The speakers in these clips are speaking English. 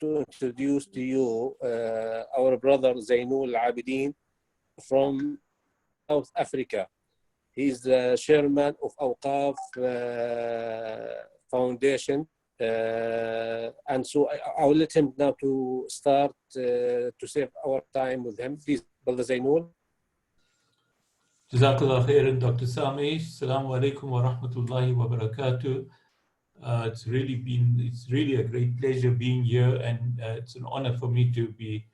to introduce to you our brother Zeynoul Abidin from South Africa. He's the chairman of Awqaf Foundation. And so I will let him now to start to save our time with him. Please, Brother Zeynoul. Jazakallah khairan, Dr. Sami. Assalamu alaikum wa rahmatullahi wa barakatuh. It's really a great pleasure being here, and it's an honor for me to be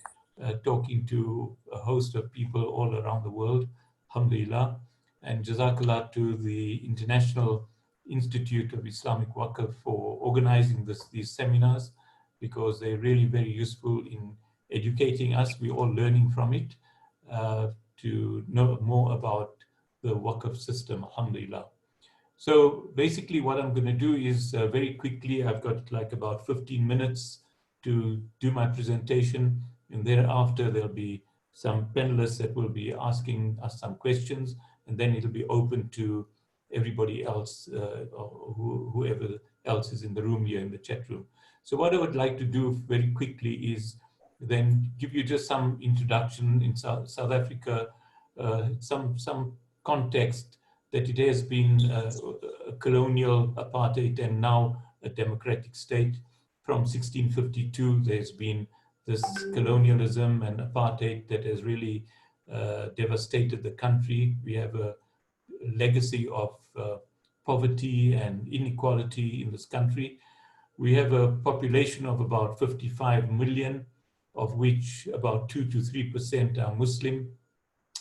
talking to a host of people all around the world, alhamdulillah. And Jazakallah to the International Institute of Islamic Waqf for organizing these seminars, because they're really very useful in educating us. We're all learning from it to know more about the Waqf system, alhamdulillah. So basically what I'm going to do is very quickly, I've got like about 15 minutes to do my presentation, and thereafter there'll be some panelists that will be asking us some questions, and then it'll be open to everybody else, or whoever else is in the room here in the chat room. So what I would like to do very quickly is then give you just some introduction in South Africa, some context that it has been a colonial apartheid and now a democratic state. From 1652, there's been this colonialism and apartheid that has really devastated the country. We have a legacy of poverty and inequality in this country. We have a population of about 55 million, of which about 2 to 3% are Muslim,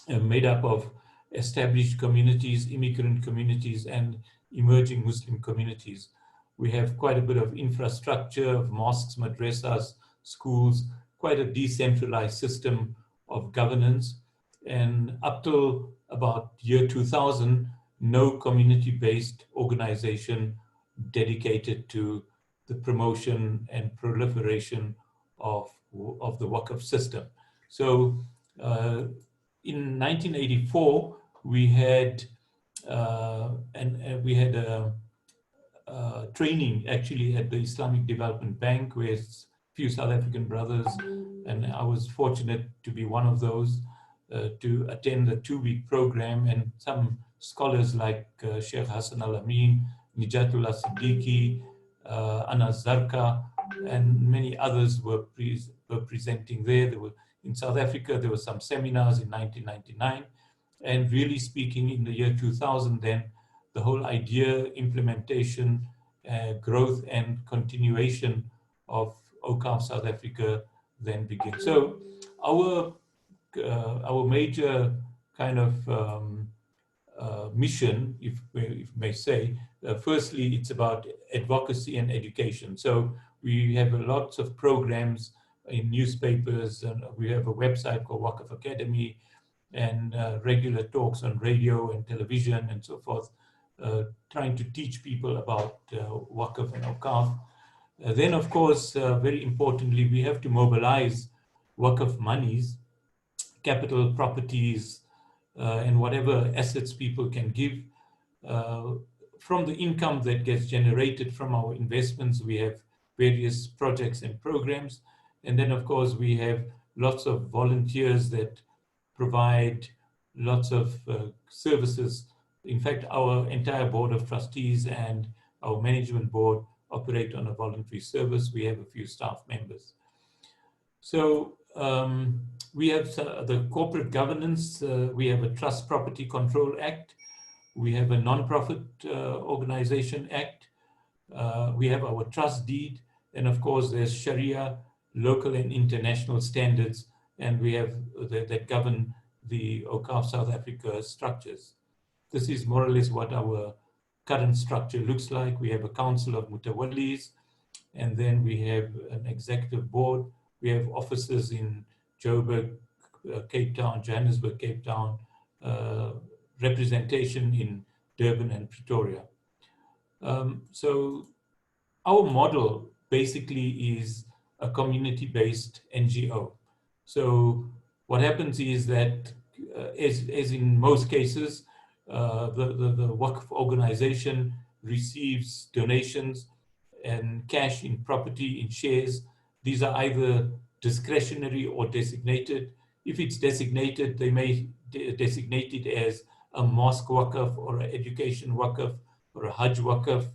made up of established communities, immigrant communities, and emerging Muslim communities. We have quite a bit of infrastructure of mosques, madrasas, schools, quite a decentralized system of governance. And up till about year 2000, no community-based organization dedicated to the promotion and proliferation of the Waqf system. So in 1984, we had training actually at the Islamic Development Bank with a few South African brothers, and I was fortunate to be one of those to attend a 2-week program, and some scholars like Sheikh Hassan Al-Amin, Nijatullah Siddiqui, Anas Zarqa, and many others were presenting there. In South Africa, there were some seminars in 1999, and really speaking in the year 2000, then the whole idea, implementation, growth and continuation of Awqaf South Africa then began. So our major kind of mission, if you may say, firstly, it's about advocacy and education. So we have lots of programs in newspapers, and we have a website called Waqf Academy, and regular talks on radio and television and so forth, trying to teach people about Waqf and Awqaf. Then, of course, very importantly, we have to mobilize Waqf monies, capital, properties, and whatever assets people can give. From the income that gets generated from our investments, we have various projects and programs. And then, of course, we have lots of volunteers that provide lots of services. In fact, our entire board of trustees and our management board operate on a voluntary service. We have a few staff members. So we have the corporate governance. We have a Trust Property Control Act. We have a Non-Profit Organization Act. We have our trust deed. And of course, there's Sharia, local and international standards, and we have that govern the Awqaf South Africa structures. This is more or less what our current structure looks like. We have a council of mutawallis, and then we have an executive board. We have offices in Joburg, Cape Town, Johannesburg, Cape Town, representation in Durban and Pretoria. So our model basically is a community-based NGO. So what happens is that, as in most cases, the Waqf organization receives donations and cash in property, in shares These are either discretionary or designated. If it's designated, they may designate it as a mosque waqf or an education waqf or a Hajj waqf.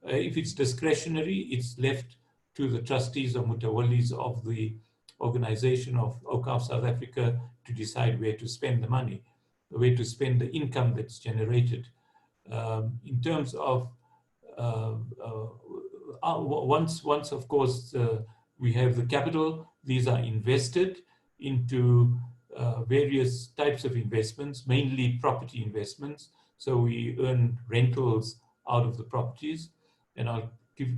If it's discretionary, it's left to the trustees or mutawallis of the organization of Awqaf South Africa to decide where to spend the money, where to spend the income that's generated. In terms of once of course we have the capital, these are invested into various types of investments, mainly property investments. So we earn rentals out of the properties, and I'll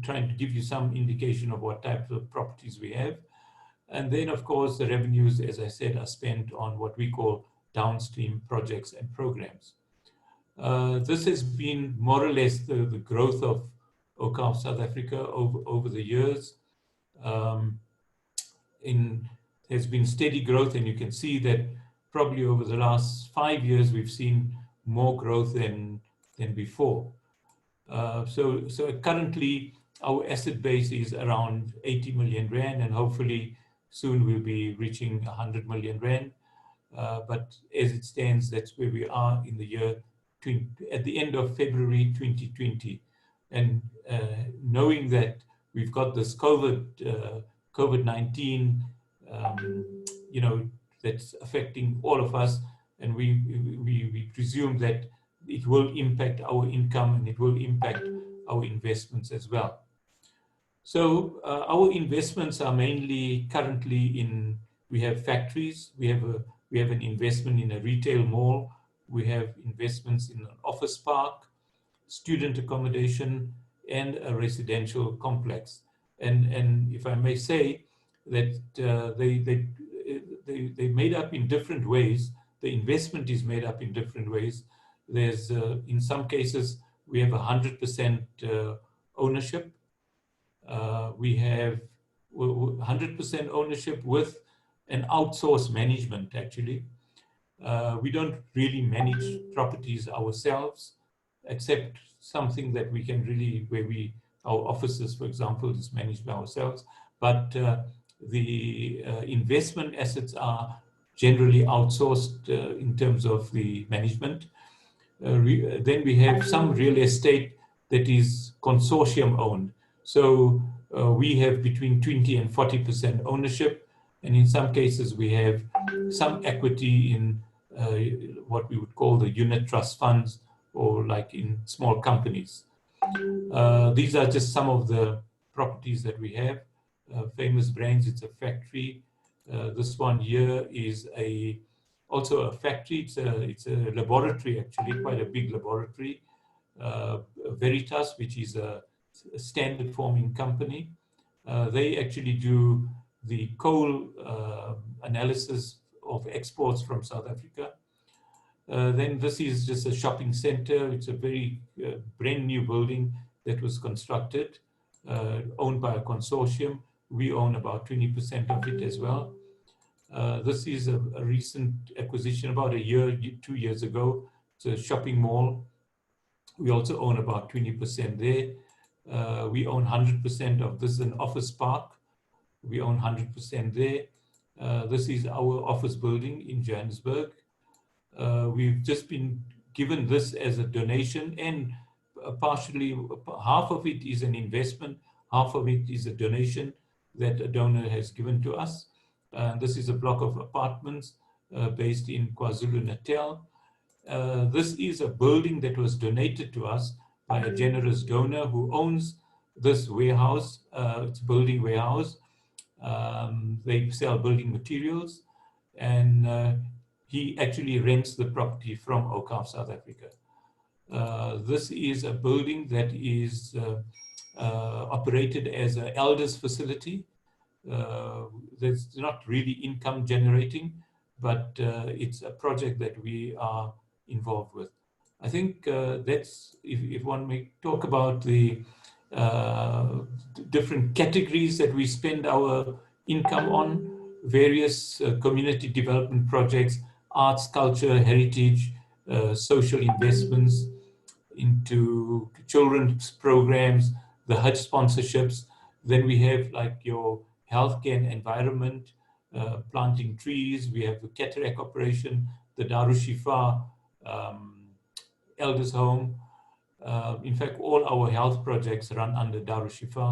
trying to give you some indication of what types of properties we have. And then, of course, the revenues, as I said, are spent on what we call downstream projects and programs. This has been more or less the growth of Awqaf South Africa over the years. There's been steady growth, and you can see that probably over the last 5 years, we've seen more growth than before. So currently, our asset base is around 80 million rand, and hopefully soon we'll be reaching 100 million rand. But as it stands, that's where we are in the year at the end of February 2020. And knowing that we've got this COVID-19, that's affecting all of us, and we presume that it will impact our income and it will impact our investments as well. So our investments are mainly currently we have factories, we have an investment in a retail mall, we have investments in an office park, student accommodation, and a residential complex. And if I may say that they made up in different ways. The investment is made up in different ways. There's in some cases we have 100% ownership. We have 100% ownership with an outsourced management. Actually, we don't really manage properties ourselves, except something that we can really, our offices, for example, is managed by ourselves. But the investment assets are generally outsourced in terms of the management. Then we have some real estate that is consortium owned. So we have between 20 and 40% ownership. And in some cases, we have some equity in what we would call the unit trust funds, or like in small companies. These are just some of the properties that we have. Famous Brands, it's a factory. This one here is also a factory. It's a laboratory, actually, quite a big laboratory. Veritas, which is a standard forming company. They actually do the coal analysis of exports from South Africa. Then this is just a shopping center. It's a very brand new building that was constructed, owned by a consortium. We own about 20% of it as well. This is a recent acquisition, about 2 years ago. It's a shopping mall. We also own about 20% there. We own 100% of this, an office park. We own 100% there. This is our office building in Johannesburg. We've just been given this as a donation, and partially half of it is an investment, half of it is a donation that a donor has given to us. This is a block of apartments based in KwaZulu-Natal. This is a building that was donated to us by a generous donor who owns this warehouse. It's a building warehouse. They sell building materials, and he actually rents the property from Awqaf South Africa. This is a building that is operated as an elders facility. That's not really income generating, but it's a project that we are involved with. I think that's, if one may talk about the different categories that we spend our income on, various community development projects, arts, culture, heritage, social investments into children's programs, the Hajj sponsorships. Then we have like your healthcare and environment, planting trees. We have the cataract operation, the Darushifa Elders Home. In fact, all our health projects run under Darushifa.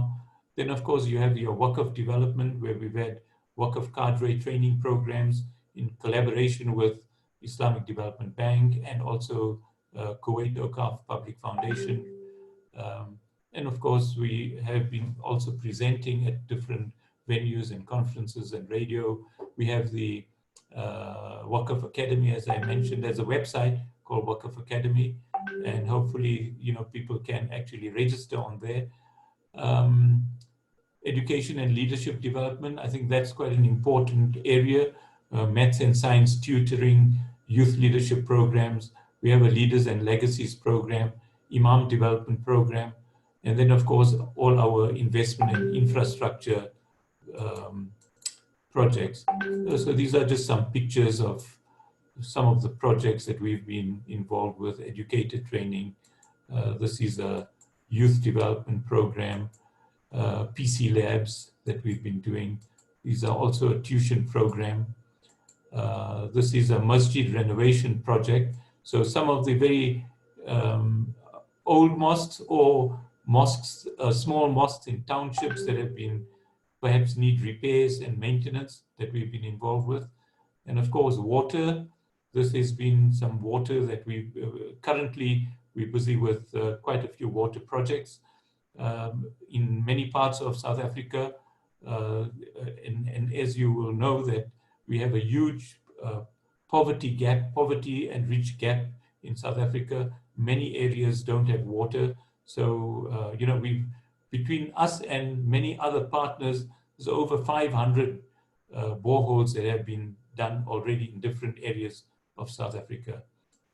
Then, of course, you have your Waqf development, where we've had Waqf cadre training programs in collaboration with Islamic Development Bank and also Kuwait Awqaf Public Foundation. And of course, we have been also presenting at different venues and conferences and radio. We have the Waqf Academy, as I mentioned. There's a website called Waqf Academy, and hopefully, people can actually register on there. Education and leadership development, I think that's quite an important area. Maths and science tutoring, youth leadership programs. We have a leaders and legacies program, Imam development program, and then of course all our investment in infrastructure projects. So these are just some pictures of some of the projects that we've been involved with. Educator training. This is a youth development program. PC labs that we've been doing. These are also a tuition program. This is a masjid renovation project. So some of the very old mosques or mosques, small mosques in townships that have been perhaps need repairs and maintenance that we've been involved with. And of course, water. This has been some water that we currently we're busy with quite a few water projects. In many parts of South Africa, and as you will know that we have a huge poverty and rich gap in South Africa. Many areas don't have water. So, we've, between us and many other partners, there's over 500 boreholes that have been done already in different areas of South Africa.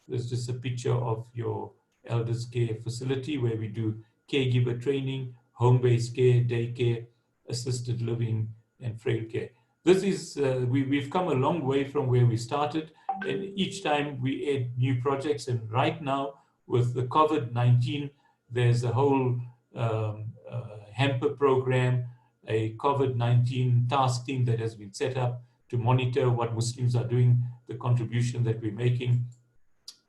There's just a picture of your elders care facility where we do caregiver training, home-based care, daycare, assisted living, and frail care. This is, we've come a long way from where we started, and each time we add new projects. And right now, with the COVID-19, there's a whole hamper program, a COVID-19 task team that has been set up to monitor what Muslims are doing, the contribution that we're making.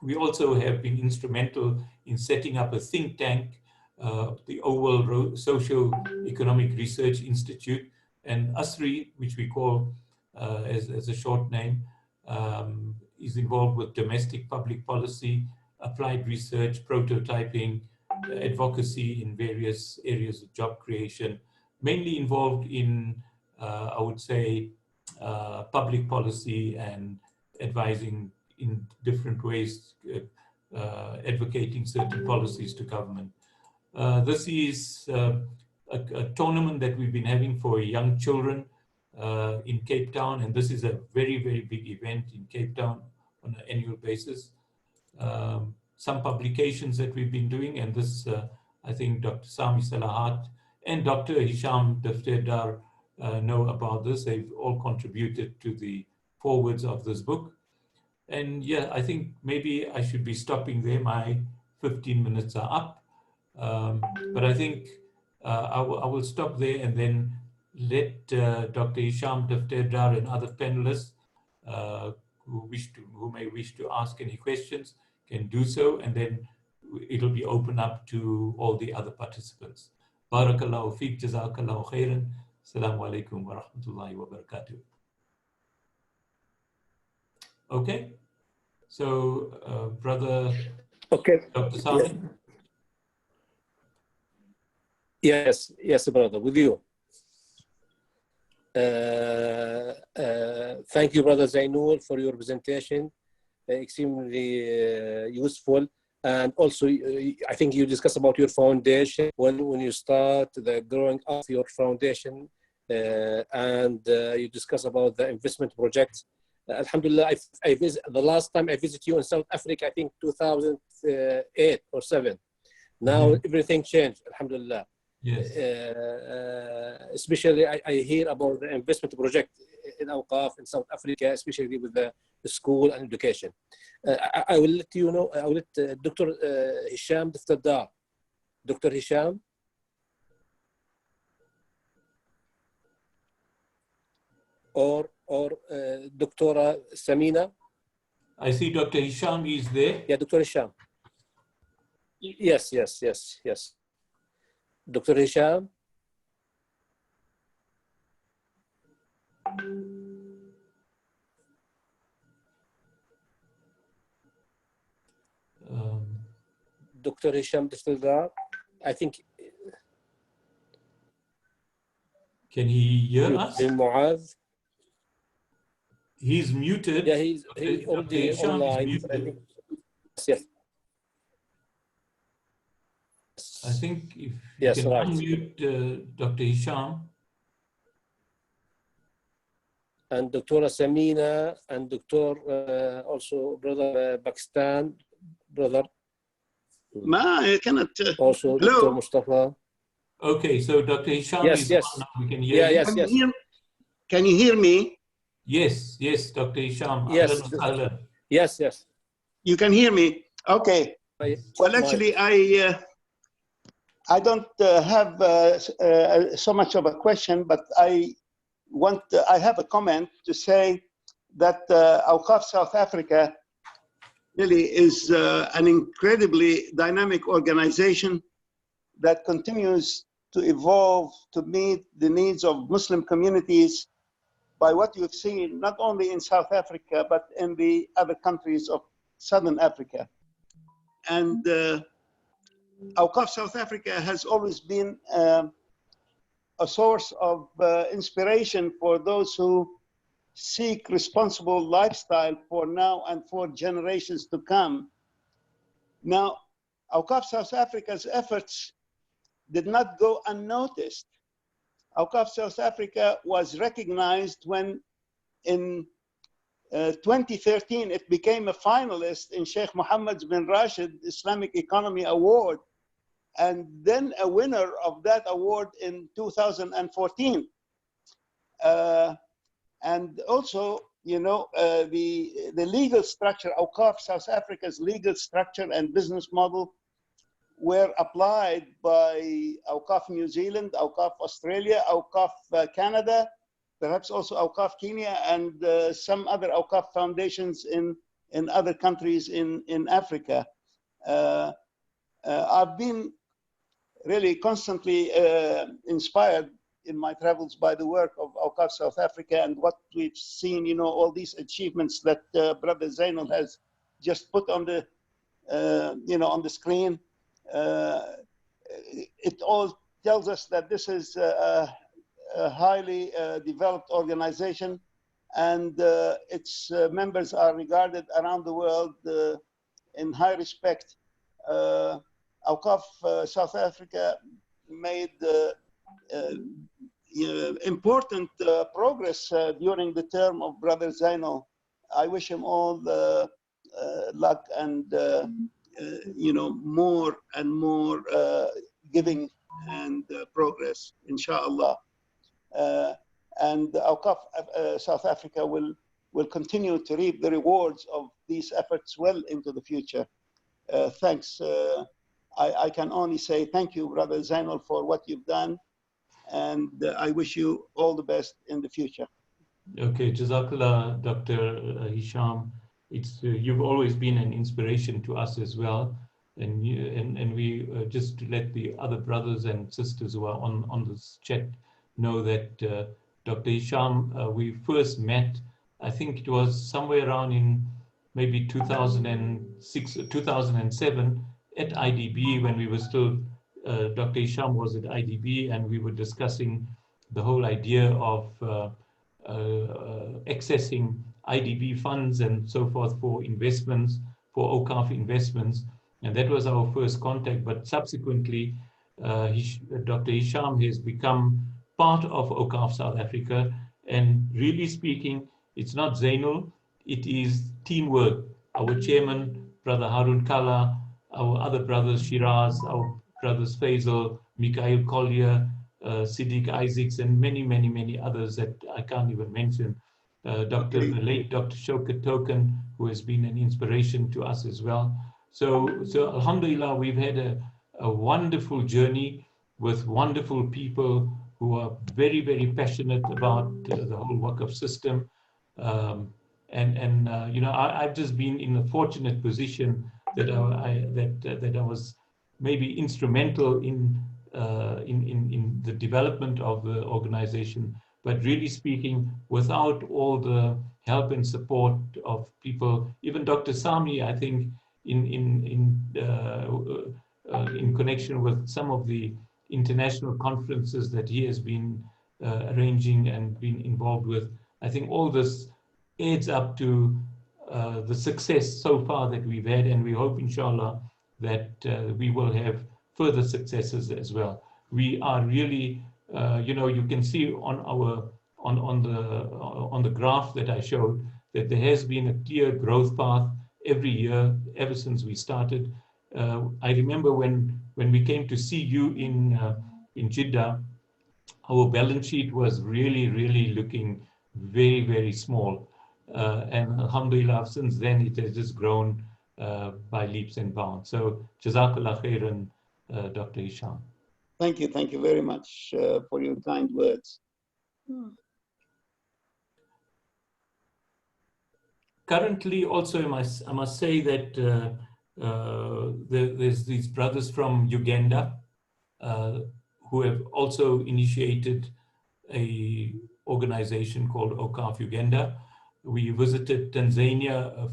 We also have been instrumental in setting up a think tank, the Oval Socio-Economic Research Institute, and ASRI, which we call as a short name, is involved with domestic public policy, applied research, prototyping, advocacy in various areas of job creation, mainly involved in, I would say, public policy and advising in different ways, advocating certain policies to government. This is a tournament that we've been having for young children in Cape Town, and this is a very, very big event in Cape Town on an annual basis. Some publications that we've been doing, and this, I think Dr. Sami Salahat and Dr. Hisham Dafterdar know about this. They've all contributed to the forwards of this book. And yeah, I think maybe I should be stopping there. My 15 minutes are up. But I think I will stop there and then let Dr. Hisham Dafterdar and other panelists who may wish to ask any questions can do so, and then it'll be open up to all the other participants. Barakallahu feek, jazakallahu khairan. Assalamu alaikum wa rahmatullahi wa barakatuh. Okay, so brother, okay, Dr. Sami. Yes, brother, with you. Thank you, Brother Zainul, for your presentation. Extremely useful. And also, I think you discussed about your foundation when you start the growing up your foundation, and you discuss about the investment project. Alhamdulillah, the last time I visited you in South Africa, I think 2008 or 7. Now everything changed, alhamdulillah. Yes. Especially I hear about the investment project in Awqaf in South Africa, especially with the school and education. I will let you know, I will let Dr. Hisham Dafterdar. Dr. Hisham? or Dr. Samina. I see Dr. Hisham is there. Yeah, Dr. Hisham. Yes. Dr. Hisham. Dr. Hisham Distildar, I think. Can he hear us? Muaz. He's muted. Yeah, he's already online. Yes. I think if you can unmute Dr. Hisham. And Dr. Samina and Dr. Also brother Pakistan, brother. I cannot. Also hello? Dr. Mustafa. Okay, so Dr. Hisham is on now. We can hear you. Can you hear me? Yes, Dr. Hisham. Yes. You can hear me? Okay. Well, actually, I don't have so much of a question, but I have a comment to say that Awqaf South Africa really is an incredibly dynamic organization that continues to evolve to meet the needs of Muslim communities by what you've seen, not only in South Africa, but in the other countries of Southern Africa. And Awqaf South Africa has always been a source of inspiration for those who seek responsible lifestyle for now and for generations to come. Now, Awqaf South Africa's efforts did not go unnoticed. Awqaf South Africa was recognized when in 2013 it became a finalist in Sheikh Mohammed bin Rashid Islamic Economy Award, and then a winner of that award in 2014. And also, the legal structure, Awqaf South Africa's legal structure and business model were applied by Awqaf New Zealand, Awqaf Australia, Awqaf Canada, perhaps also Awqaf Kenya, and some other Awqaf foundations in other countries in Africa. I've been really constantly inspired in my travels by the work of Awqaf South Africa and what we've seen, all these achievements that Brother Zeynoul has just put on the, on the screen. It all tells us that this is a highly developed organization, and its members are regarded around the world in high respect. Awqaf South Africa made important progress during the term of Brother Zeynoul. I wish him all the luck and more and more giving and progress, inshallah. And Awqaf South Africa will continue to reap the rewards of these efforts well into the future. Thanks. I can only say thank you, Brother Zeynoul, for what you've done, and I wish you all the best in the future. Okay, Jazakallah, Dr. Hisham. You've always been an inspiration to us as well, and we just to let the other brothers and sisters who are on this chat know that Dr. Hisham, we first met, I think it was somewhere around in maybe 2006, 2007 at IDB, when we were still, Dr. Hisham was at IDB, and we were discussing the whole idea of accessing IDB funds and so forth for investments, for Awqaf investments, and that was our first contact. But subsequently, Dr. Hisham has become part of Awqaf South Africa, and really speaking, it's not Zeynoul, it is teamwork. Our chairman, Brother Harun Kalla, our other brothers Shiraz, our brothers Faisal, Mikhail Collier, Siddiq Isaacs, and many, many, many others that I can't even mention. The late Dr. Shaukat Token, who has been an inspiration to us as well. So Alhamdulillah, we've had a wonderful journey with wonderful people who are very, very passionate about the whole Waqf system. You know, I've just been in a fortunate position that I was maybe instrumental in the development of the organization. But really speaking, without all the help and support of people, even Dr. Sami, I think, in connection with some of the international conferences that he has been arranging and been involved with, I think all this adds up to the success so far that we've had, and we hope, inshallah, that we will have further successes as well. We are really, you know, you can see on our on the graph that I showed that there has been a clear growth path every year ever since we started. I remember when we came to see you in Jeddah, our balance sheet was really looking very, very small. And alhamdulillah, since then it has just grown by leaps and bounds. So Jazakallah khairan, Dr. Hisham. Thank you very much for your kind words. Currently, also, I must say that there's these brothers from Uganda who have also initiated a organization called Awqaf Uganda. We visited Tanzania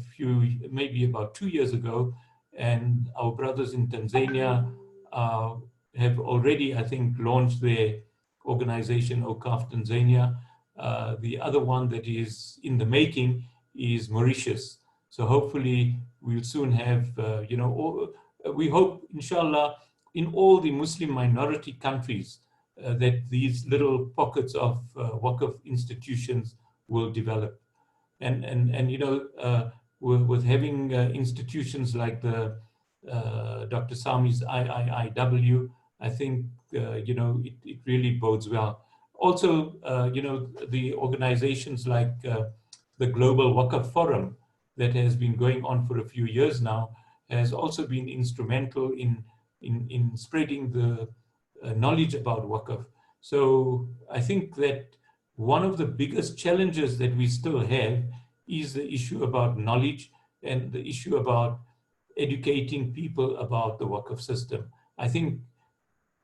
maybe about 2 years ago, and our brothers in Tanzania have already, I think, launched their organization, Awqaf Tanzania. The other one that is in the making is Mauritius. So hopefully we'll soon have, you know, we hope, inshallah, in all the Muslim minority countries that these little pockets of Waqf institutions will develop. And you know, with having institutions like the Dr. Sami's IIIW, I think, you know, it really bodes well. Also, you know, the organizations like the Global Waqf Forum that has been going on for a few years now has also been instrumental in spreading the knowledge about Waqf. So I think that one of the biggest challenges that we still have is the issue about knowledge and the issue about educating people about the Waqf system. I think,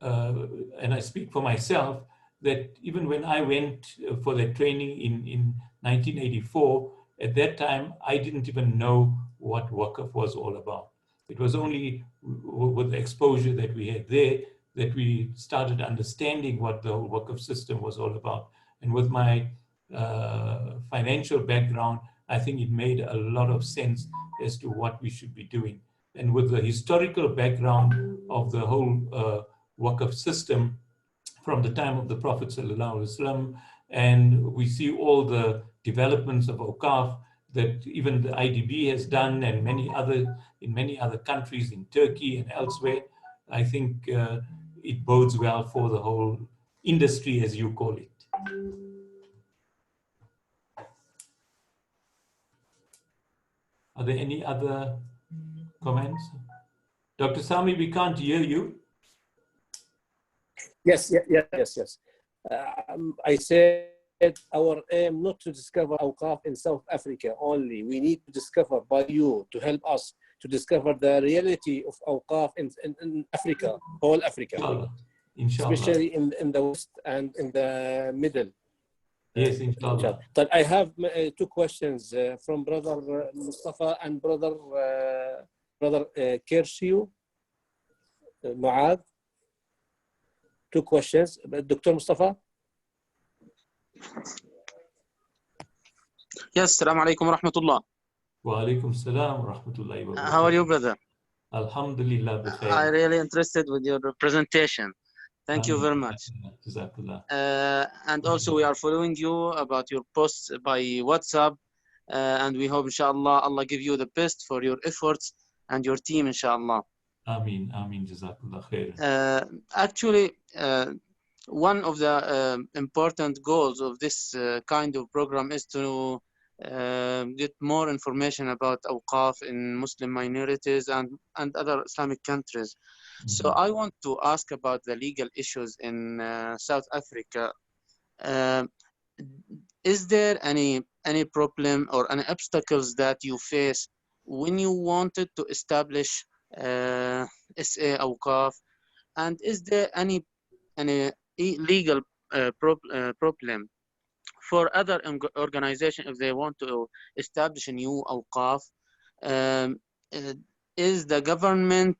and I speak for myself, that even when I went for that training in 1984, at that time, I didn't even know what Waqf was all about. It was only with the exposure that we had there that we started understanding what the whole Waqf system was all about. And with my financial background, I think it made a lot of sense as to what we should be doing. And with the historical background of the whole Waqf system from the time of the Prophet ﷺ, and we see all the developments of Awqaf that even the IDB has done, and in many other countries, in Turkey and elsewhere. I think it bodes well for the whole industry, as you call it. Are there any other comments? Dr. Sami, we can't hear you. Yes. I said our aim not to discover Awqaf in South Africa only. We need to discover by you to help us to discover the reality of Awqaf in Africa, whole Africa. Inshallah. Especially in the West and in the middle. Yes, inshallah. But I have two questions from Brother Mustafa and Brother Kershiu, Muad. Two questions. Dr. Mustafa? Yes, Assalamu alaikum wa rahmatullah. Wa alaikum salam wa rahmatullahi wa barakatuh. How are you, brother? Alhamdulillah. I'm really interested with your presentation. Thank you very much. And also we are following you about your posts by WhatsApp, and we hope, inshallah, Allah give you the best for your efforts and your team, inshallah. Ameen, ameen, jazakallah khair. Actually, one of the important goals of this kind of program is to get more information about Awqaf in Muslim minorities and other Islamic countries. So I want to ask about the legal issues in South Africa. Is there any problem or any obstacles that you face when you wanted to establish SA Awqaf, and is there any legal problem for other organizations if they want to establish a new Awqaf? Is the government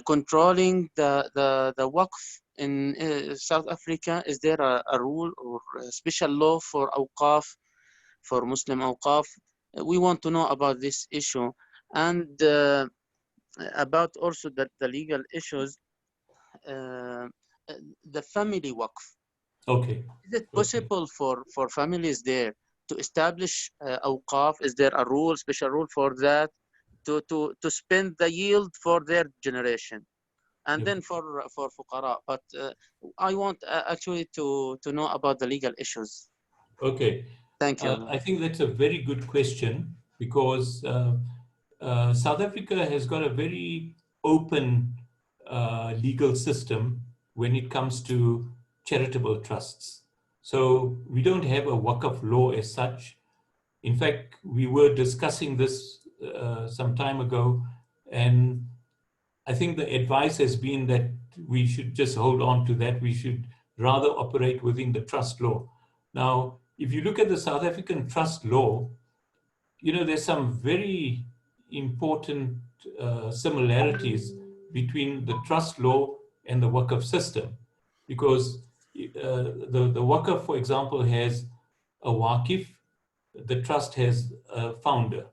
controlling the Waqf in South Africa? Is there a rule or a special law for Awqaf, for Muslim Awqaf? We want to know about this issue, and about also the legal issues, the family Waqf. Okay. Is it possible for families there to establish Awqaf? Is there a rule, special rule for that, to spend the yield for their generation? And then for fuqara, but I want actually to know about the legal issues. Okay. Thank you. I think that's a very good question, because South Africa has got a very open legal system when it comes to charitable trusts. So we don't have a Waqf law as such. In fact, we were discussing this some time ago, and I think the advice has been that we should just hold on to that. We should rather operate within the trust law. Now, if you look at the South African trust law, you know, there's some very important similarities between the trust law and the Waqf system, because the Waqf, for example, has a Waqif, the trust has a founder.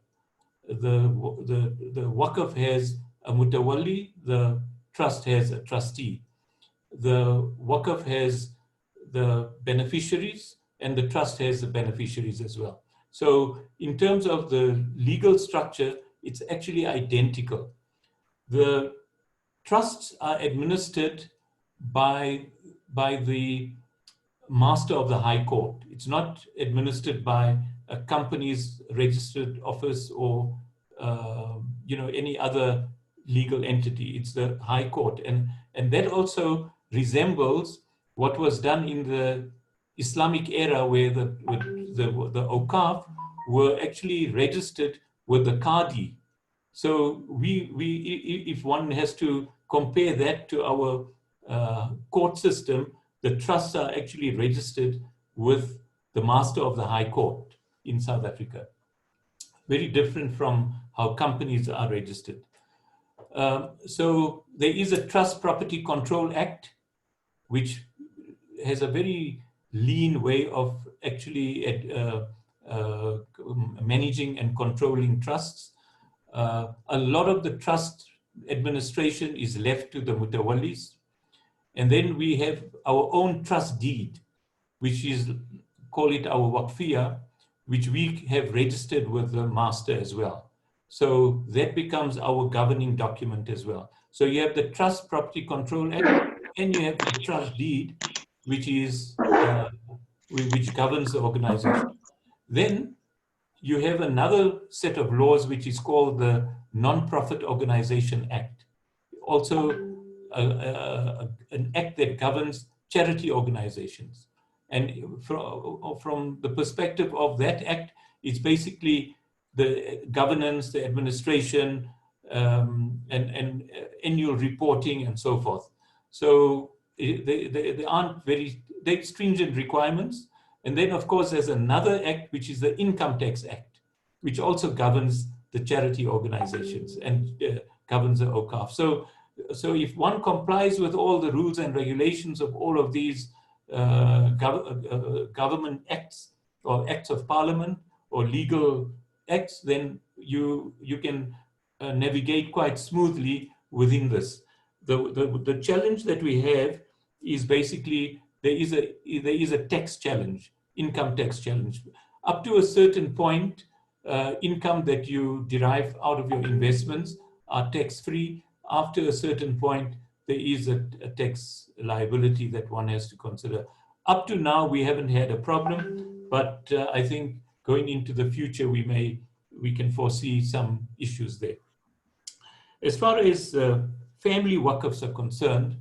The Waqf has a Mutawalli, the trust has a trustee. The Waqf has the beneficiaries, and the trust has the beneficiaries as well. So in terms of the legal structure, it's actually identical. The trusts are administered by the master of the High Court. It's not administered by a company's registered office or you know, any other legal entity. It's the High Court, and that also resembles what was done in the Islamic era, where the Awqaf were actually registered with the Qadi. So if one has to compare that to our court system, the trusts are actually registered with the master of the High Court in South Africa. Very different from how companies are registered. So there is a Trust Property Control Act, which has a very lean way of actually managing and controlling trusts. A lot of the trust administration is left to the Mutawallis. And then we have our own trust deed, which is, call it our Waqfiyya, which we have registered with the master as well. So that becomes our governing document as well. So you have the Trust Property Control Act, and you have the trust deed, which is which governs the organization. Then you have another set of laws, which is called the Non-Profit Organization Act. Also an act that governs charity organizations. And from the perspective of that act, it's basically the governance, the administration, and annual reporting and so forth. So they aren't very stringent requirements. And then, of course, there's another act, which is the Income Tax Act, which also governs the charity organizations and governs the Awqaf. So if one complies with all the rules and regulations of all of these government acts or acts of parliament or legal acts, then you can navigate quite smoothly within this. The challenge that we have is basically there is a tax challenge, income tax challenge. Up to a certain point, income that you derive out of your investments are tax-free. After a certain point, there is a tax liability that one has to consider. Up to now, we haven't had a problem, but I think going into the future, we can foresee some issues there. As far as family waqfs are concerned,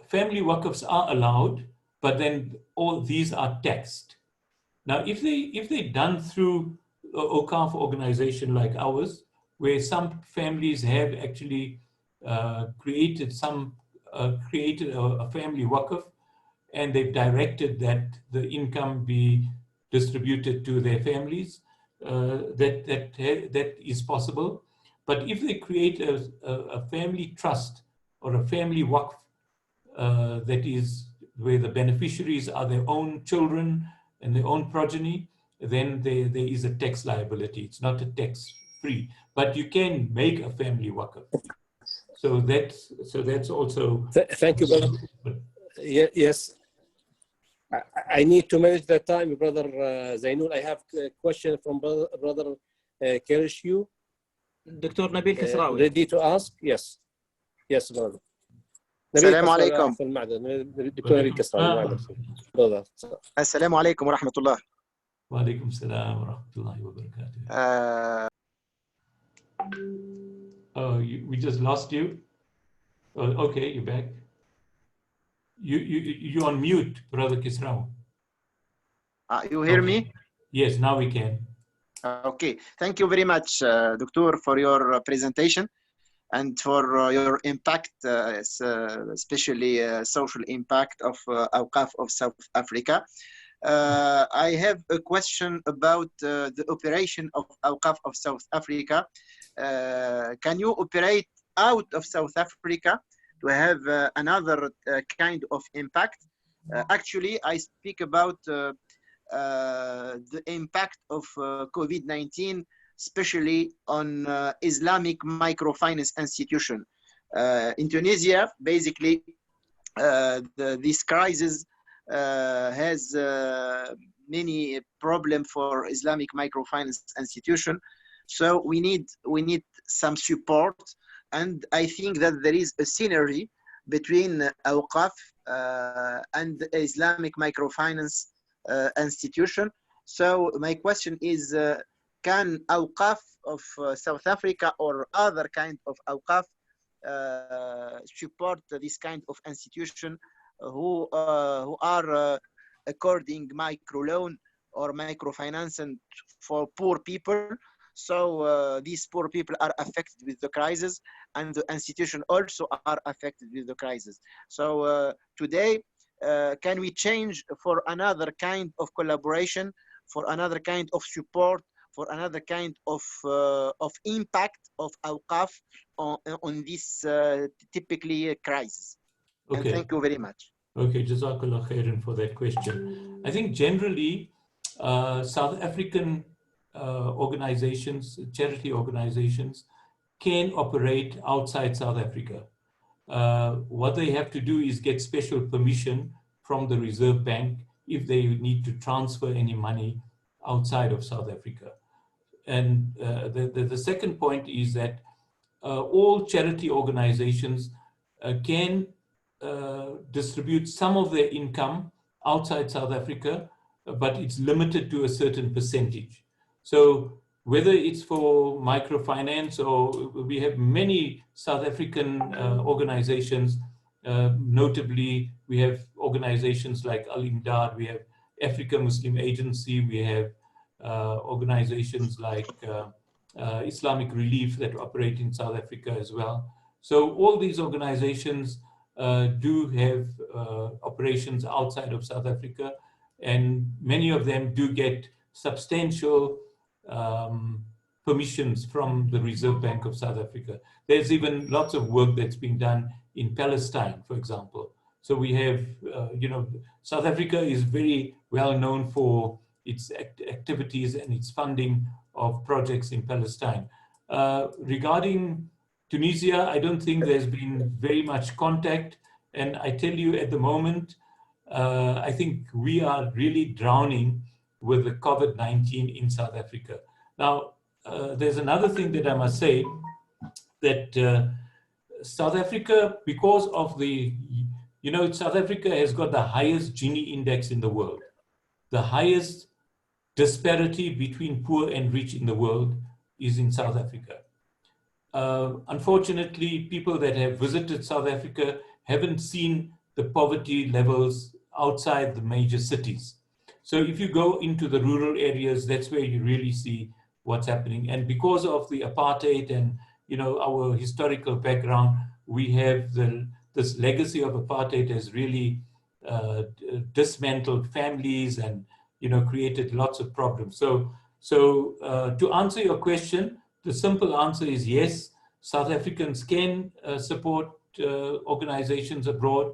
family waqfs are allowed, but then all these are taxed. Now, if they're done through an Awqaf organization like ours, where some families have actually created a family waqf, and they've directed that the income be distributed to their families, that is possible. But if they create a family trust or a family waqf, that is where the beneficiaries are their own children and their own progeny, then there is a tax liability. It's not a tax free, but you can make a family waqf. So that's also. Thank you, brother. Yes. I need to manage the time, brother Zeinul. I have a question from brother Kerishu. Dr. Nabil Kisrawi. Ready to ask? Yes. Yes, brother. السلام عليكم. السلام عليكم ورحمة الله. وعليكم السلام ورحمة الله وبركاته. Oh, we just lost you. Oh, okay, you're back. You're on mute, brother Kisrawi. You hear me? Yes, now we can. Okay, thank you very much, Doctor, for your presentation and for your impact, especially social impact of Awqaf of South Africa. I have a question about the operation of Awqaf of South Africa. Can you operate out of South Africa to have another kind of impact? Actually, I speak about the impact of COVID-19, especially on Islamic microfinance institution. In Tunisia, basically, this crisis has many problems for Islamic microfinance institution. So we need some support, and I think that there is a synergy between Awqaf and the Islamic microfinance institution. So my question is, can Awqaf of South Africa or other kind of Awqaf support this kind of institution who are according microloan or microfinance for poor people? So these poor people are affected with the crisis, and the institution also are affected with the crisis. So today, can we change for another kind of collaboration, for another kind of support, for another kind of impact of Awqaf on this typically crisis? Okay. And thank you very much. Okay, Jazakallah khairan for that question. I think generally South African organizations, charity organizations, can operate outside South Africa. What they have to do is get special permission from the Reserve Bank if they need to transfer any money outside of South Africa. And the second point is that all charity organizations can distribute some of their income outside South Africa, but it's limited to a certain percentage. So whether it's for microfinance, or we have many South African organizations, notably we have organizations like Al-Imdad, we have African Muslim Agency, we have organizations like Islamic Relief that operate in South Africa as well. So all these organizations do have operations outside of South Africa, and many of them do get substantial permissions from the Reserve Bank of South Africa. There's even lots of work that's being done in Palestine, for example. So we have, South Africa is very well known for its activities and its funding of projects in Palestine. Regarding Tunisia, I don't think there's been very much contact. And I tell you, at the moment, I think we are really drowning with the COVID-19 in South Africa. Now, there's another thing that I must say, that South Africa, because of the, South Africa has got the highest Gini index in the world. The highest disparity between poor and rich in the world is in South Africa. unfortunately, people that have visited South Africa haven't seen the poverty levels outside the major cities. So if you go into the rural areas, that's where you really see what's happening. And because of the apartheid and our historical background, we have this legacy of apartheid has really dismantled families and created lots of problems. So to answer your question, the simple answer is yes. South Africans can support organizations abroad.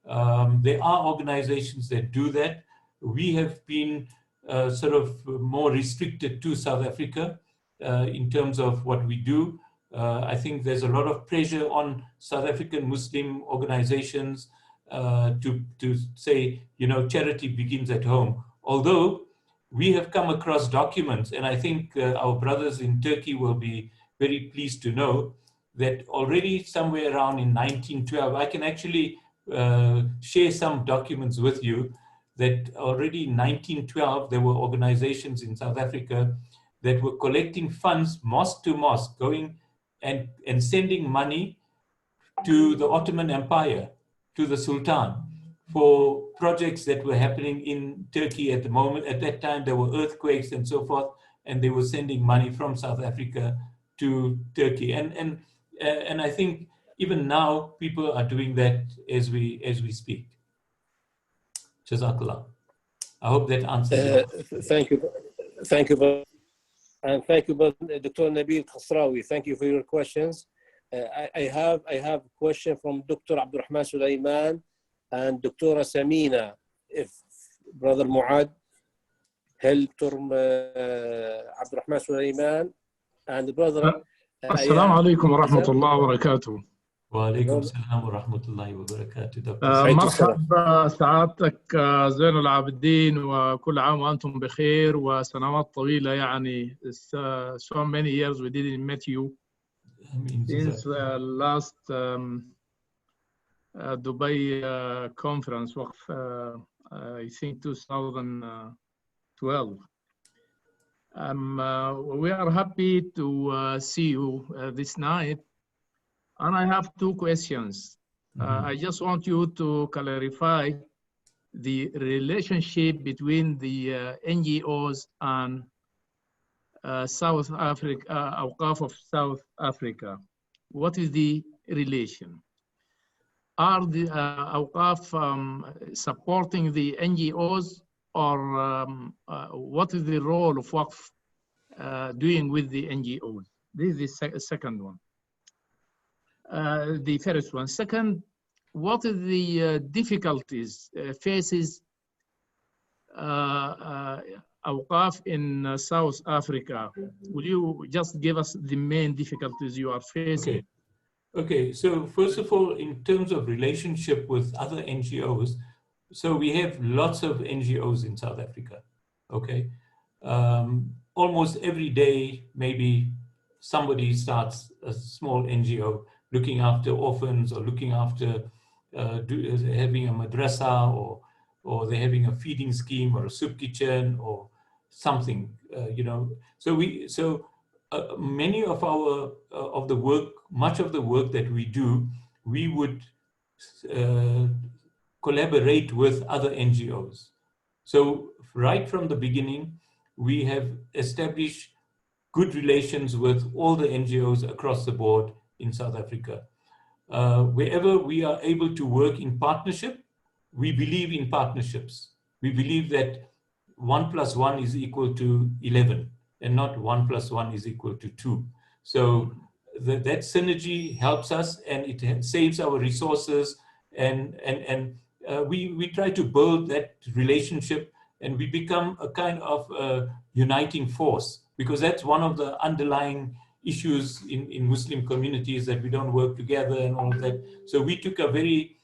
There are organizations that do that. We have been sort of more restricted to South Africa in terms of what we do. I think there's a lot of pressure on South African Muslim organizations to say, charity begins at home. Although we have come across documents, and I think our brothers in Turkey will be very pleased to know that already somewhere around in 1912, I can actually share some documents with you, that already in 1912, there were organizations in South Africa that were collecting funds mosque to mosque, going and sending money to the Ottoman Empire, to the Sultan, for projects that were happening in Turkey at the moment. At that time, there were earthquakes and so forth, and they were sending money from South Africa to Turkey. And I think even now, people are doing that as we speak. Jazakallah. I hope that answers Thank you. And thank you, Dr. Nabil Khasrawi. Thank you for your questions. I have a question from Dr. Abdurrahman Sulaiman and Dr. Samina. If Brother Muad, هل ترم Abdurrahman Sulaiman and Brother السلام عليكم ورحمة الله وبركاته. وعليكم السلام ورحمة الله وبركاته. مرحبا سعادتك زينول عابدين، وكل عام وأنتم بخير وسنوات طويلة. يعني so many years we didn't meet you since last Dubai conference, I think 2012. We are happy to see you this night. And I have two questions. I just want you to clarify the relationship between the NGOs and South Africa, Awqaf of South Africa. What is the relation? Are the Awqaf supporting the NGOs, or what is the role of Waqf doing with the NGOs? This is the second one. The first one. Second, what are the difficulties faces Awqaf in South Africa? Will you just give us the main difficulties you are facing? Okay, so first of all, in terms of relationship with other NGOs, so we have lots of NGOs in South Africa, okay? Almost every day, maybe somebody starts a small NGO looking after orphans, or looking after having a madrasa, or they're having a feeding scheme, or a soup kitchen, or something, So many of the work, much of the work that we do, we would collaborate with other NGOs. So right from the beginning, we have established good relations with all the NGOs across the board in South Africa. Wherever we are able to work in partnership, we believe in partnerships. We believe that 1 + 1 is equal to 11, and not 1 + 1 is equal to 2. So that synergy helps us, and it saves our resources, and we try to build that relationship, and we become a kind of uniting force, because that's one of the underlying issues in Muslim communities, that we don't work together and all of that. So we took a very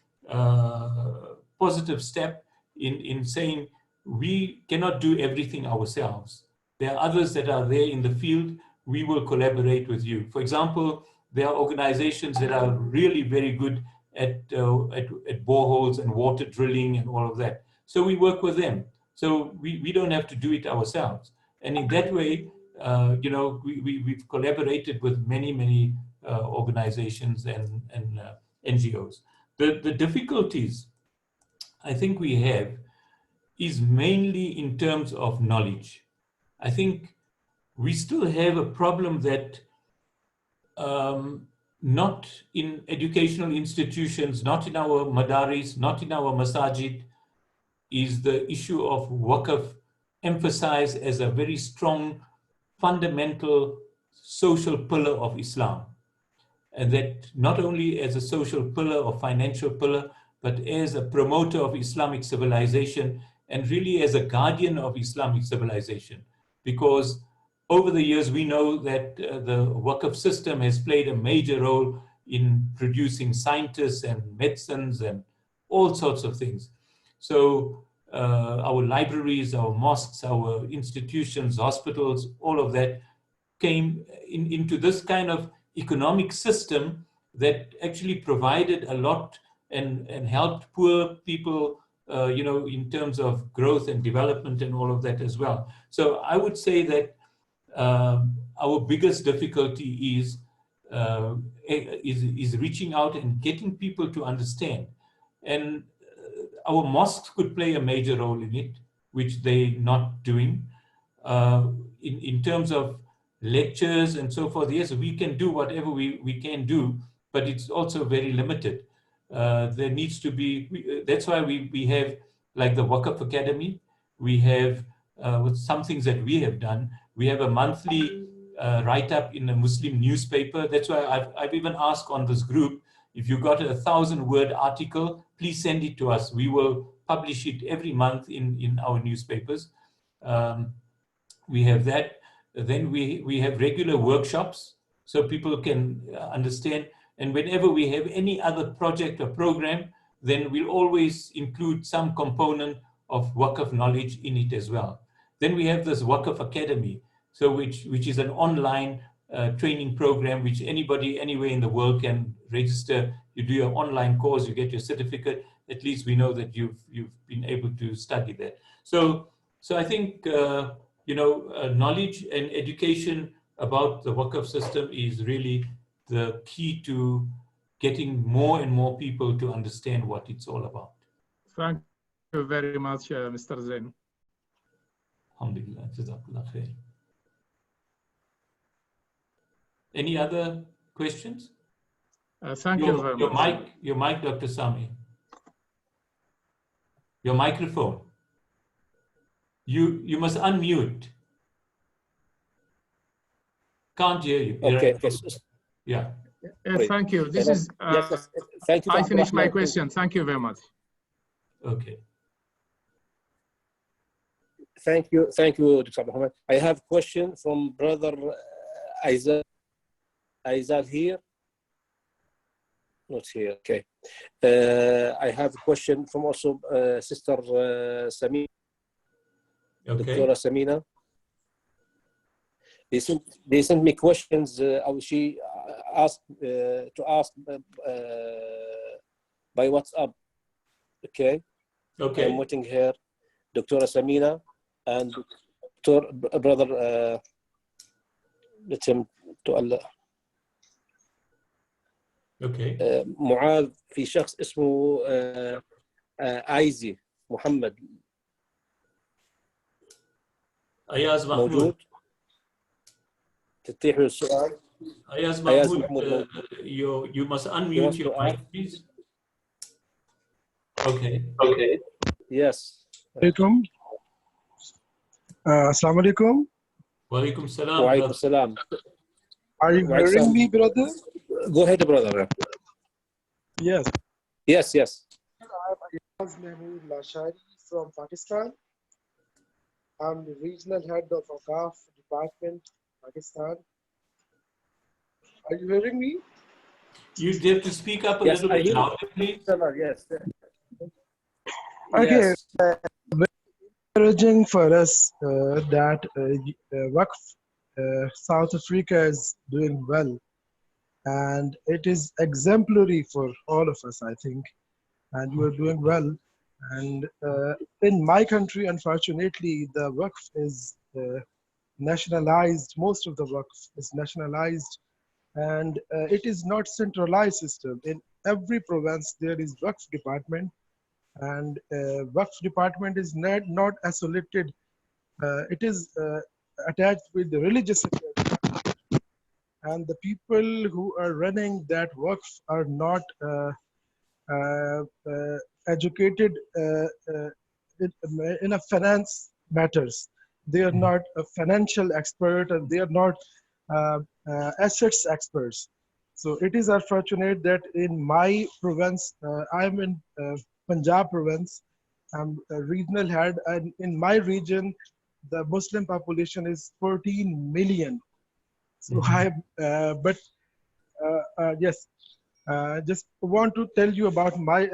positive step in saying we cannot do everything ourselves. There are others that are there in the field. We will collaborate with you. For example, there are organizations that are really very good at boreholes and water drilling and all of that. So we work with them. So we don't have to do it ourselves. And in that way, we've collaborated with many organizations and NGOs. The difficulties I think we have is mainly in terms of knowledge. I think we still have a problem that not in educational institutions, not in our madaris, not in our masajid, is the issue of waqf emphasized as a very strong, fundamental social pillar of Islam. And that not only as a social pillar or financial pillar, but as a promoter of Islamic civilization and really as a guardian of Islamic civilization. Because over the years, we know that the waqf system has played a major role in producing scientists and medicines and all sorts of things. So our libraries, our mosques, our institutions, hospitals, all of that came into this kind of economic system that actually provided a lot and helped poor people, in terms of growth and development and all of that as well. So I would say that our biggest difficulty is reaching out and getting people to understand. And our mosques could play a major role in it, which they're not doing. In terms of lectures and so forth, yes, we can do whatever we can do, but it's also very limited. There needs to be, that's why we have like the Waqf Academy. We have, with some things that we have done, we have a monthly write-up in a Muslim newspaper. That's why I've even asked on this group, if you got a 1,000-word article, please send it to us. We will publish it every month in our newspapers. We have that. Then we have regular workshops so people can understand. And whenever we have any other project or program, then we'll always include some component of Waqf knowledge in it as well. Then we have this Waqf Academy, so which is an online training program which anybody anywhere in the world can register. You do your online course, you get your certificate. At least we know that you've been able to study that. So I think knowledge and education about the Waqf system is really the key to getting more and more people to understand what it's all about. Thank you very much, Mr. Zain. Alhamdulillah, Jazakallah khair. Any other questions? Thank you very much. Your mic, Dr. Sami. Your microphone. You must unmute. Can't hear you. Okay. Yeah. Thank you. This is. Yes. Thank you. I finished my question. Thank you very much. Okay. Thank you, Dr. Muhammad. I have a question from Brother Aizal. Aizal here? Not here. Okay. I have a question from also Sister Samina. Okay. Dr. Samina. They sent me questions. She asked to ask by WhatsApp. Okay. Okay. I'm waiting here. Dr. Samina and Brother. Let him to Allah. Okay. معاذ في شخص اسمه عايزي محمد. أياز محمود. موجود. تتيح له السؤال. أياز محمود. You must unmute your mic, please. Okay. Yes. Alaikum. Assalamu alaikum. Wa alaikum salam. Wa alaikum salam. Are you hearing me, brother? Go ahead, brother. Yes. I'm Mahmood Lashari from Pakistan. I'm the regional head of Waqf department, Pakistan. Are you hearing me? You have to speak up a little bit louder, please. Yes. Okay. Encouraging for us that Waqf South Africa is doing well, and it is exemplary for all of us, I think, and you are doing well. And in my country, unfortunately, the Waqf is nationalized. Most of the Waqf is nationalized, and it is not centralized system. In every province there is Waqf department, and Waqf department is not isolated. It is attached with the religious security, and the people who are running that Waqf are not educated in a finance matters. They are not a financial expert, and they are not assets experts. So it is unfortunate that in my province, I'm in Punjab province, I'm a regional head, and in my region, the Muslim population is 14 million. So yes, just want to tell you about my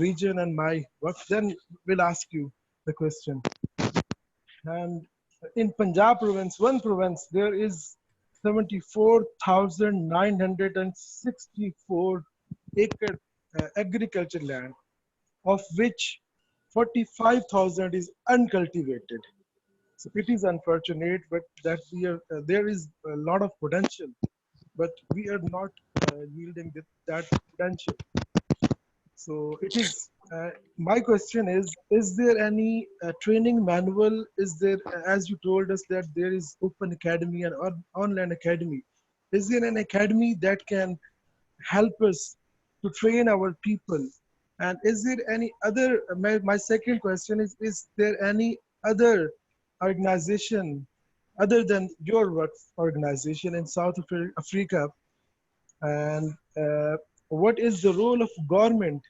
region and my work. Then we'll ask you the question. And in Punjab province, one province, there is 74,964 acre agriculture land, of which 45,000 is uncultivated. So it is unfortunate, but that we are, there is a lot of potential, but we are not yielding that potential. So it is, my question is there any training manual? Is there, as you told us that there is open academy and online academy, is there an academy that can help us to train our people? And is there any other, my second question is there any other organization other than your work organization in South Africa? And what is the role of government?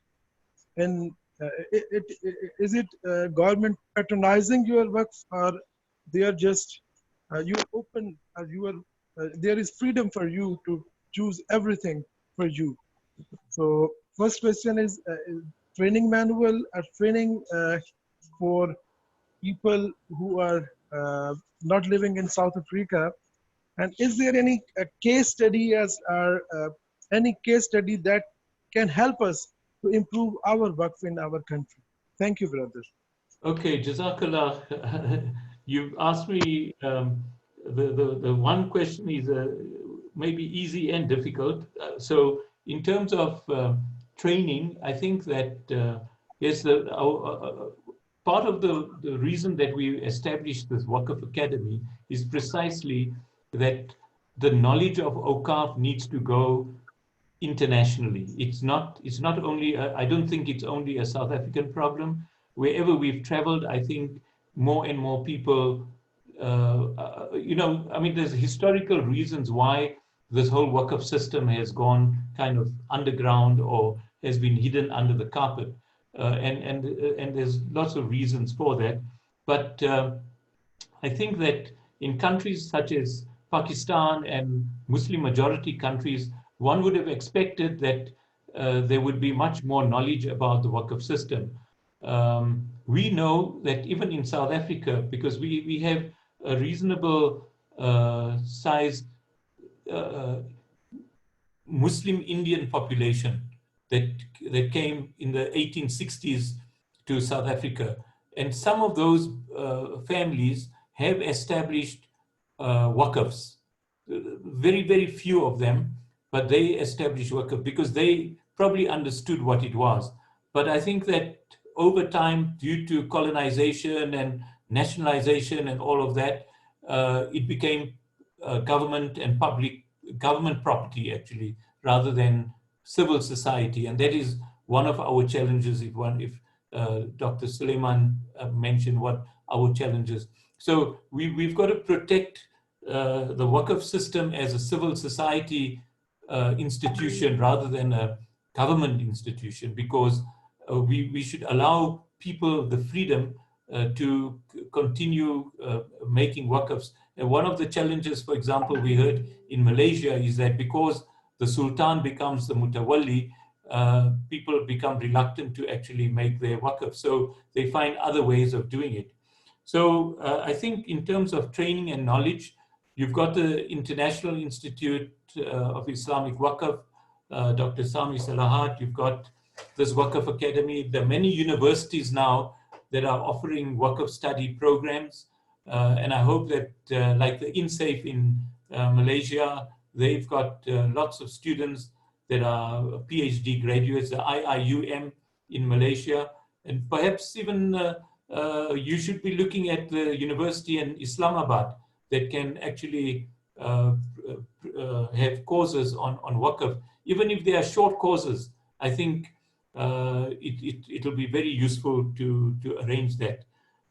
And is it government patronizing your work, or they are just you are open, or you are there is freedom for you to choose everything for you? So first question is training manual or training for people who are not living in South Africa, and is there any case study any case study that can help us to improve our work in our country? Thank you, brother. Okay, Jazakallah. You've asked me, the one question is maybe easy and difficult. So in terms of training, I think that yes, part of the reason that we established this Waqf Academy is precisely that the knowledge of Awqaf needs to go internationally. It's not only, I don't think it's only a South African problem. Wherever we've traveled, I think more and more people, you know, I mean, there's historical reasons why this whole Waqf system has gone kind of underground or has been hidden under the carpet. And there's lots of reasons for that. But I think that in countries such as Pakistan and Muslim majority countries, one would have expected that there would be much more knowledge about the Waqf system. We know that even in South Africa, because we have a reasonable sized Muslim Indian population that came in the 1860s to South Africa. And some of those families have established Waqfs. Very, very few of them, but they established Waqf because they probably understood what it was. But I think that over time, due to colonization and nationalization and all of that, it became government and government property, actually, rather than civil society. And that is one of our challenges, if Dr. Suleiman mentioned what our challenges. So we've got to protect the Waqf system as a civil society institution rather than a government institution, because we should allow people the freedom to continue making Waqfs. And one of the challenges, for example, we heard in Malaysia is that because the Sultan becomes the Mutawalli, people become reluctant to actually make their Waqf. So they find other ways of doing it. So I think in terms of training and knowledge, you've got the International Institute of Islamic Waqf, Dr. Sami Salahat, you've got this Waqf Academy. There are many universities now that are offering Waqf study programs. And I hope that like the INSAFE in Malaysia, they've got lots of students that are PhD graduates, the IIUM in Malaysia, and perhaps even you should be looking at the university in Islamabad that can actually have courses on Waqf. Even if they are short courses, I think it'll be very useful to arrange that.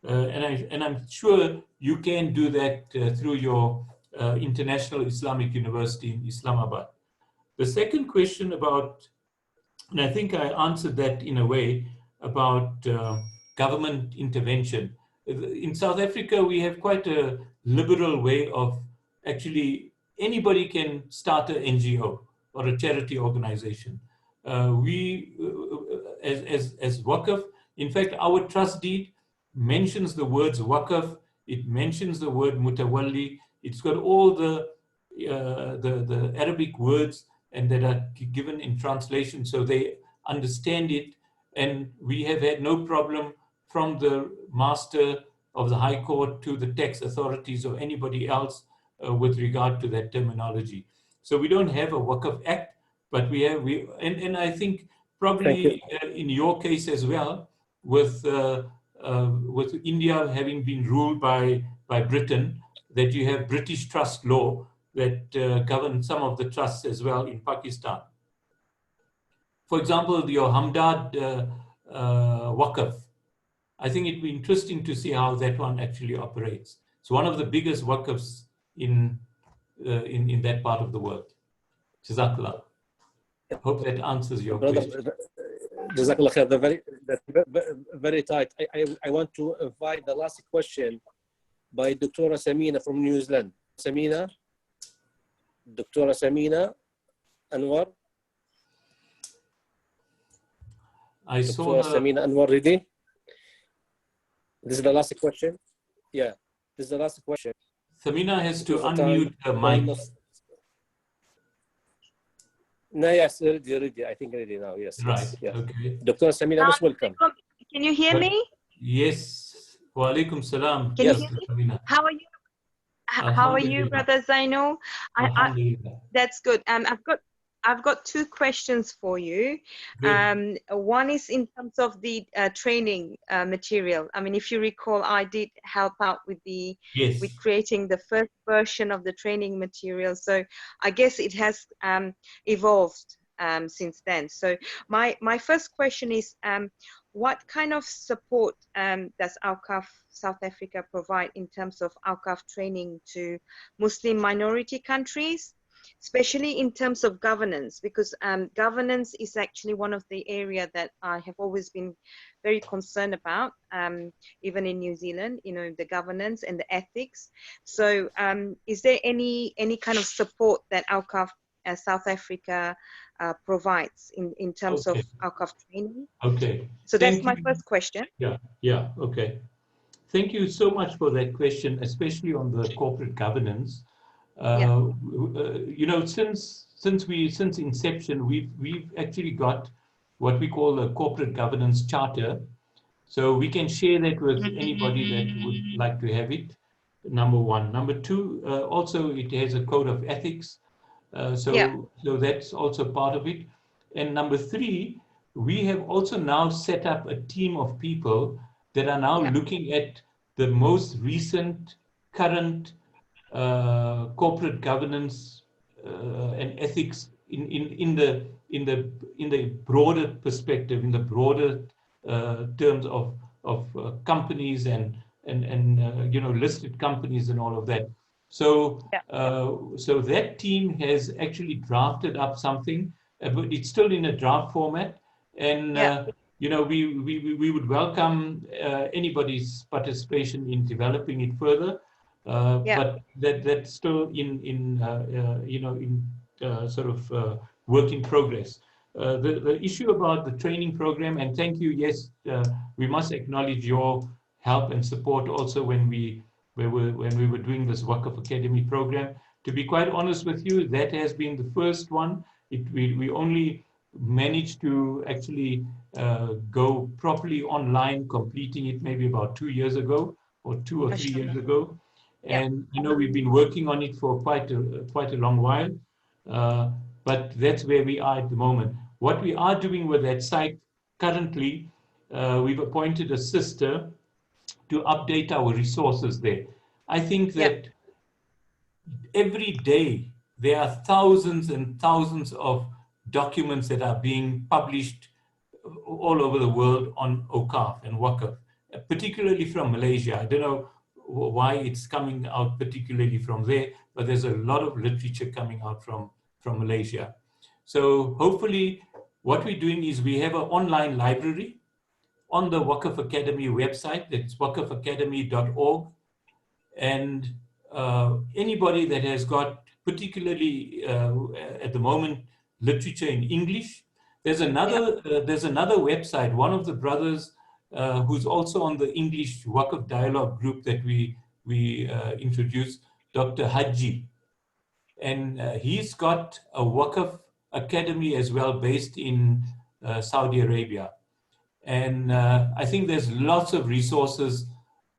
And I'm sure you can do that through your International Islamic University in Islamabad. The second question about, and I think I answered that in a way, about government intervention. In South Africa, we have quite a liberal way of actually anybody can start an NGO or a charity organization. We, as Waqf, in fact, our trust deed mentions the words Waqf, it mentions the word Mutawalli, it's got all the Arabic words and that are given in translation so they understand it. And we have had no problem from the master of the High Court to the tax authorities or anybody else with regard to that terminology. So we don't have a Waqf Act, but we have, and I think probably in your case as well, with India having been ruled by Britain, that you have British trust law that govern some of the trusts as well in Pakistan. For example, your Hamdard Waqf, I think it'd be interesting to see how that one actually operates. It's one of the biggest Waqfs in that part of the world. Jazakallah. Hope that answers your question. Jazakallah khair. That's very tight. I want to invite the last question by Dr. Samina from New Zealand. Samina? Dr. Samina Anwar? I saw Samina Anwar ready? This is the last question. Yeah, this is the last question. Samina has to unmute her mic. No, yes, ready. I think ready now. Yes. Right. Yes, yeah. Okay. Dr. Samina, most welcome. Can you hear me? Yes. Wa alaikum salam. Can Yes, you hear me? Samina. How are you? How are you, Brother Zainul? That's good. I've got two questions for you. One is in terms of the training material. I mean, if you recall, I did help out with with creating the first version of the training material. So I guess it has evolved since then. So my first question is, what kind of support does Awqaf South Africa provide in terms of Awqaf training to Muslim minority countries, especially in terms of governance? Because governance is actually one of the areas that I have always been very concerned about, even in New Zealand, you know, the governance and the ethics. So is there any kind of support that Awqaf South Africa provides in terms of Awqaf training? Okay. So that's my first question. Yeah, okay. Thank you so much for that question, especially on the corporate governance. You know, since inception, we've actually got what we call a corporate governance charter. So we can share that with anybody that would like to have it, number one. Number two, also it has a code of ethics. So that's also part of it. And number three, we have also now set up a team of people that are now looking at the most recent, current corporate governance and ethics in the broader perspective, in the broader terms of companies and you know, listed companies and all of that. So so that team has actually drafted up something, but it's still in a draft format, and you know, we would welcome anybody's participation in developing it further. But that's still in you know, in sort of work in progress. The issue about the training program, and thank you, yes, we must acknowledge your help and support also when we were doing this Waqf Academy program. To be quite honest with you, that has been the first one. We only managed to actually go properly online, completing it maybe about 2 years ago, or 2 or 3 years ago. And you know, we've been working on it for quite a long while. But that's where we are at the moment. What we are doing with that site currently, we've appointed a sister to update our resources there. I think that every day there are thousands and thousands of documents that are being published all over the world on Awqaf and Waqf, particularly from Malaysia. I don't know why it's coming out particularly from there, but there's a lot of literature coming out from Malaysia. So hopefully what we're doing is we have an online library on the Waqf Academy website. That's waqfacademy.org. And anybody that has got, particularly at the moment, literature in English, there's another website. One of the brothers who's also on the English Waqf Dialogue group that we introduced, Dr. Haji, and he's got a Waqf Academy as well, based in Saudi Arabia. And I think there's lots of resources,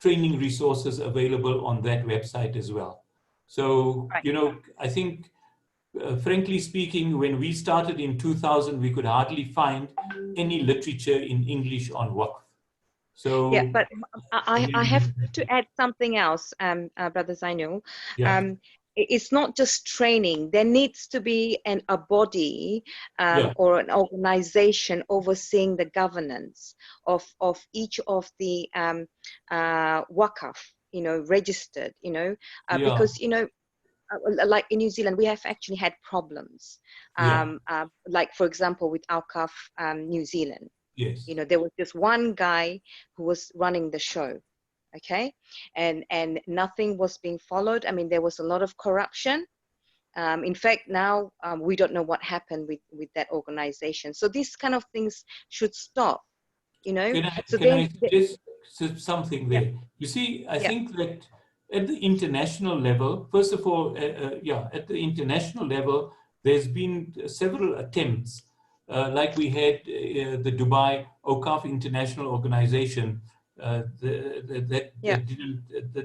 training resources available on that website as well. So, you know, I think, frankly speaking, when we started in 2000, we could hardly find any literature in English on Waqf. So yeah, but I have to add something else, Brother Zainul. Yeah. It's not just training. There needs to be a body or an organization overseeing the governance of each of the Waqf, you know, registered, you know, because, you know, like in New Zealand, we have actually had problems. Like, for example, with Awqaf New Zealand. Yes. You know, there was just one guy who was running the show, okay? And nothing was being followed. I mean, there was a lot of corruption. In fact, now we don't know what happened with that organization. So these kind of things should stop, you know? Can I suggest something there? You see, I think that at the international level, first of all, at the international level, there's been several attempts. Like we had the Dubai Awqaf International Organization,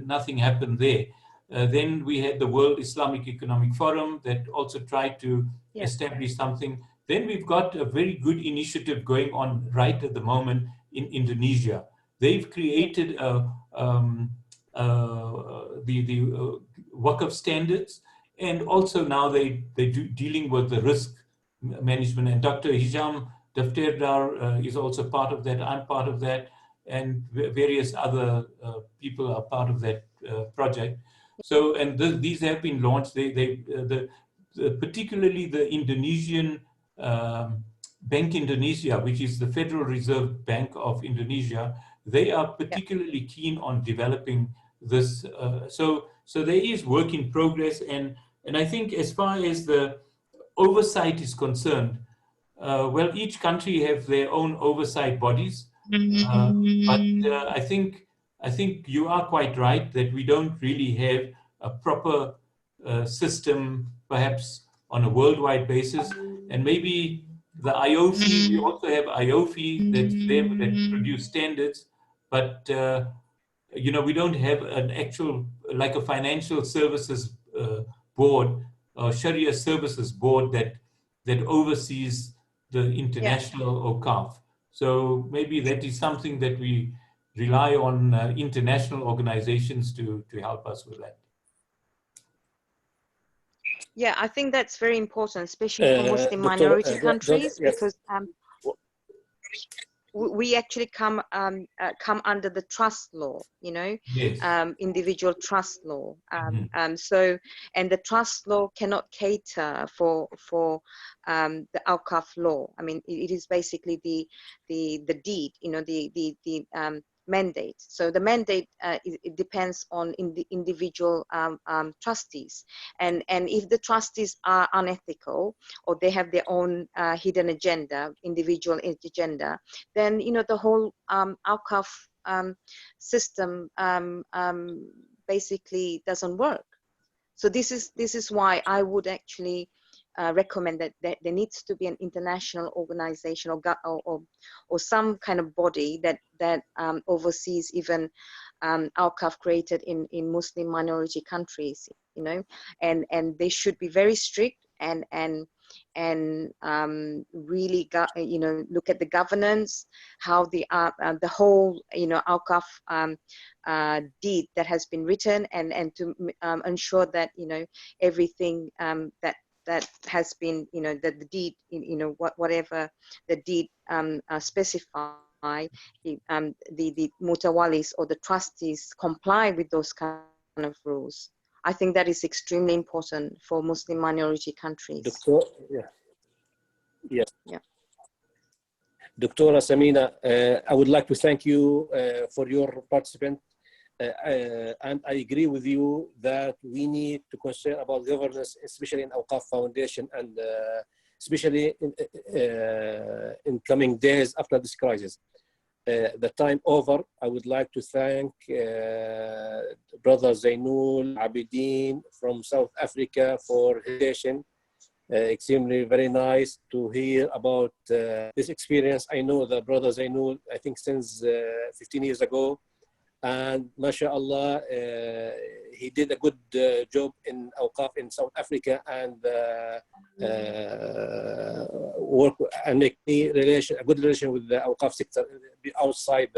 nothing happened there. Then we had the World Islamic Economic Forum that also tried to establish something. Then we've got a very good initiative going on right at the moment in Indonesia. They've created the Waqf standards, and also now they're dealing with the risk management. And Dr. Hisham Dafterdar is also part of that. I'm part of that, and various other people are part of that project. So, and these have been launched. Particularly the Indonesian Bank Indonesia, which is the Federal Reserve Bank of Indonesia, they are particularly keen on developing this. So there is work in progress, and I think as far as the oversight is concerned, well, each country have their own oversight bodies, but I think you are quite right that we don't really have a proper system, perhaps on a worldwide basis. And maybe the IOFI, we also have IOFI that's there that produce standards, but you know, we don't have an actual, like a financial services board or Sharia services board that oversees the international Awqaf. So maybe that is something that we rely on international organizations to help us with that. Yeah, I think that's very important, especially for Muslim minority countries, because we actually come under the trust law, you know, individual trust law. So, and the trust law cannot cater for the Awqaf law. I mean, it is basically the deed, you know, the mandate. So the mandate it depends on the individual trustees, and if the trustees are unethical or they have their own hidden agenda, individual agenda, then you know the whole Awqaf system basically doesn't work. So this is why I would actually recommend that there needs to be an international organization or some kind of body that oversees even Awqaf created in Muslim minority countries, you know, and they should be very strict, really look at the governance, how the whole Awqaf deed that has been written, and to ensure that everything that has been that the deed whatever the deed specify, the mutawalis or the trustees comply with those kind of rules. I think that is extremely important for Muslim minority countries. Dr. Samina, I would like to thank you for your participation. And I agree with you that we need to concern about governance, especially in Awqaf Foundation, and especially in coming days after this crisis. The time over, I would like to thank Brother Zeinul Abidin from South Africa for his presentation. Extremely very nice to hear about this experience. I know the Brother Zeinul, I think since 15 years ago, and mashallah, he did a good job in Awqaf in South Africa, and work and make a good relation with the Awqaf sector outside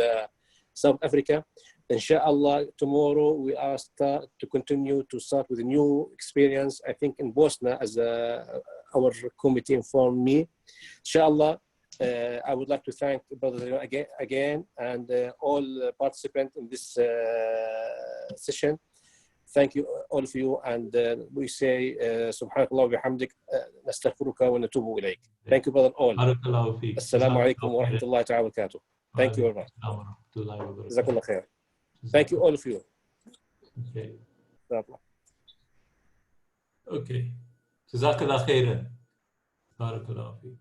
South Africa. Inshallah, tomorrow we are to continue to start with a new experience, I think in Bosnia, as our committee informed me. Inshallah, I would like to thank Brother again and all participants in this session. Thank you, all of you, and we say Subhanakallah wa bihamdik, nastaghfiruka wa natubu ilayk. Thank you, brother all. Assalamu alaikum wa rahmatullahi ta'ala wa barakatuh. Thank you very much. Jazakallah khair. Thank you, all of you. Okay. Okay. Jazakallah khairan. Barakallahu feek.